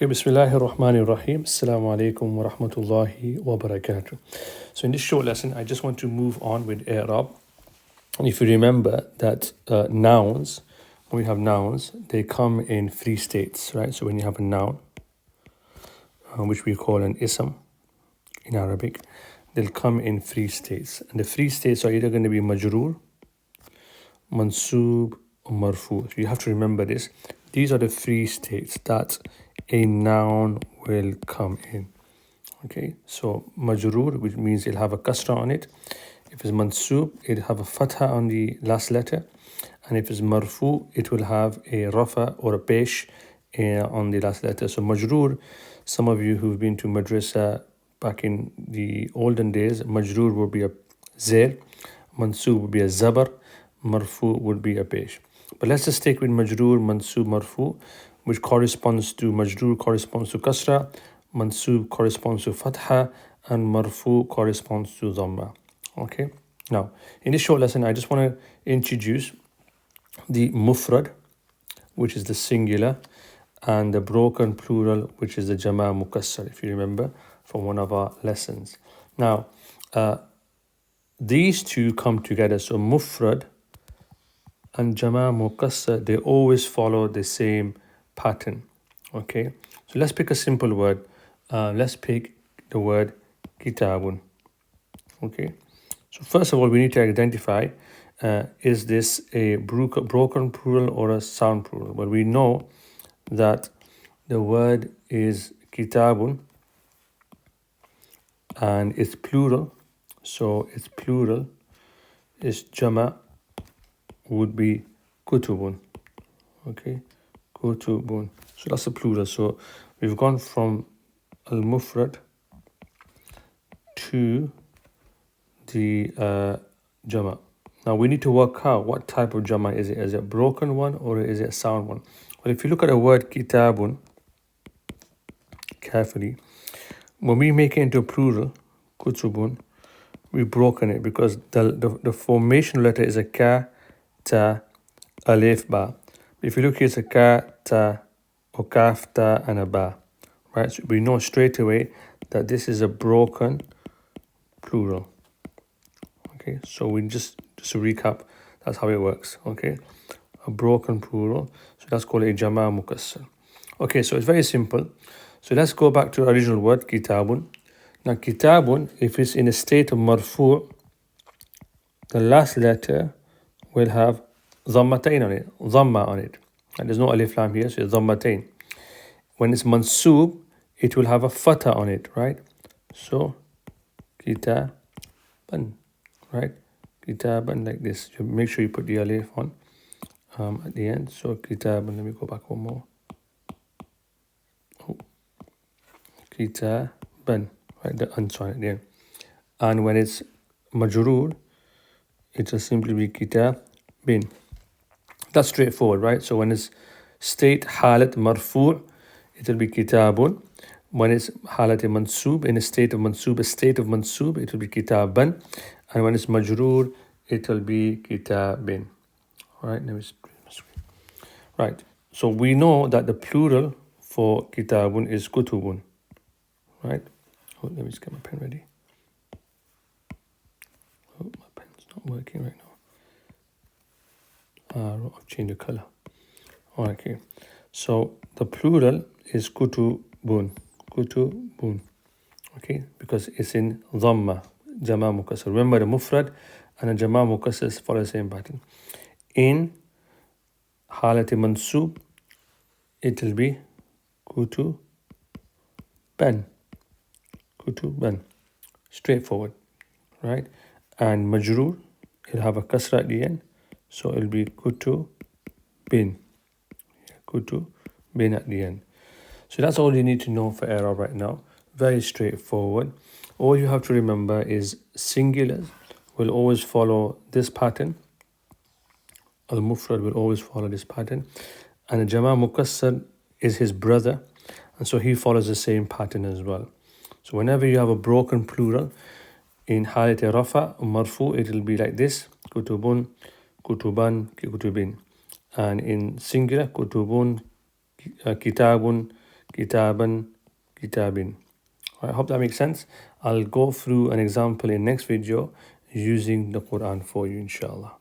Okay, Bismillahir Rahmanir Rahim. Assalamu alaikum wa rahmatullahi wa barakatuh. So in this short lesson, I just want to move on with Irab. And if you remember that nouns, when we have nouns, they come in three states, right? So when you have a noun, which we call an ism in Arabic, they'll come in three states. And the three states are either going to be majroor, mansoob, or marfu. So you have to remember this. These are the three states that a noun will come in. Okay, so majroor, which means it'll have a kasra on it. If it's mansoob, it'll have a fatha on the last letter. And if it's marfu, it will have a rafa or a pesh on the last letter. So majroor, some of you who've been to madrasa back in the olden days, majroor would be a zair, mansoob would be a zabar, marfu would be a pesh. But let's just stick with majroor, mansoob, marfu, which corresponds to majroor corresponds to kasra, mansoob corresponds to fatha, and marfu corresponds to dhamma. Okay. Now, in this short lesson, I just want to introduce the mufrad, which is the singular, and the broken plural, which is the jama' mukassar, if you remember from one of our lessons. Now, these two come together. So mufrad and jama' mukassar, they always follow the same pattern. Okay, so let's pick a simple word. Let's pick the word kitabun. Okay, so first of all, we need to identify, is this a broken plural or a sound plural? Well, we know that the word is kitabun and it's plural. So its plural is jama' would be kutubun. Okay, kutubun. So that's the plural. So we've gone from al-mufrad to the jama'. Now we need to work out what type of jama' is it. Is it a broken one or is it a sound one? Well, if you look at the word kitabun carefully, when we make it into a plural, kutubun, we've broken it because the formation letter is a ka, ta, alif, ba. If you look here, it's a ka, ta, or kaf, ta, and a ba. Right? So we know straight away that this is a broken plural. Okay, so we just to recap, that's how it works. Okay, a broken plural. So that's called a jama' mukassar. Okay, so it's very simple. So let's go back to the original word, kitabun. Now, kitabun, if it's in a state of marfu', the last letter will have dhammatain on it, dhamma on it. And there's no alif lam here, so it's dhammatain. When it's mansoob, it will have a fatha on it, right? So, kitaban, right? Kitaban, like this. So make sure you put the alif on at the end. So, kitaban, let me go back one more. Oh. Kitaban, right? The unsign at the end. And when it's majroor, it will simply be kitabin. That's straightforward, right? So when it's state halat marfu', it will be kitabun. When it's halat mansoob, in a state of mansoob, it will be kitaban. And when it's majroor, it will be kitabin. All right, let me screen my screen. Right, so we know that the plural for kitabun is kutubun. Right? Oh, let me just get my pen ready. Oh, my pen's not working right now. I've changed the color. Okay, so the plural is kutubun. Kutubun. Okay, because it's in dhamma, jama' mukassar. Remember, the mufrad and the jama' mukassar follow the same pattern. In halati mansoob, it will be kutuban. Kutuban. Straightforward, right? And majroor, it'll have a kasra at the end, so it'll be kutubin. Kutubin at the end. So that's all you need to know for Irab right now. Very straightforward. All you have to remember is singulars will always follow this pattern. Al-mufrad will always follow this pattern. And the jama' mukassar is his brother, and so he follows the same pattern as well. So whenever you have a broken plural, in halat rafa, marfu, it will be like this. Kutubun, kutuban, kutubin. And in singular, kutubun, kitabun, kitaban, kitabin. I hope that makes sense. I'll go through an example in next video using the Quran for you, inshallah.